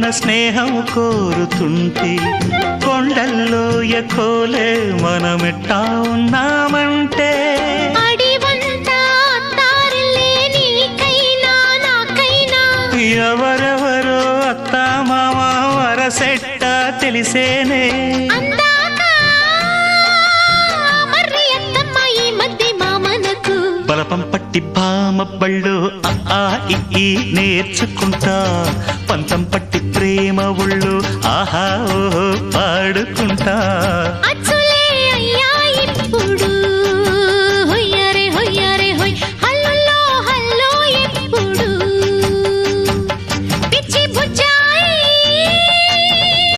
మన స్నేహం కోరుతుంటే కొండల్లో ఎకోలే మనమెట్టా ఉన్నామంటే ఎవరెవరో అత్తా మామ వరసెట్ట తెలిసేనే బలపం పట్టి భామ బళ్ళు ఆ ఈ నేర్చుకుంటా పంతం పట్టి ప్రేమ ఒళ్ళు ఆహా ఓహో పాడుకుంటా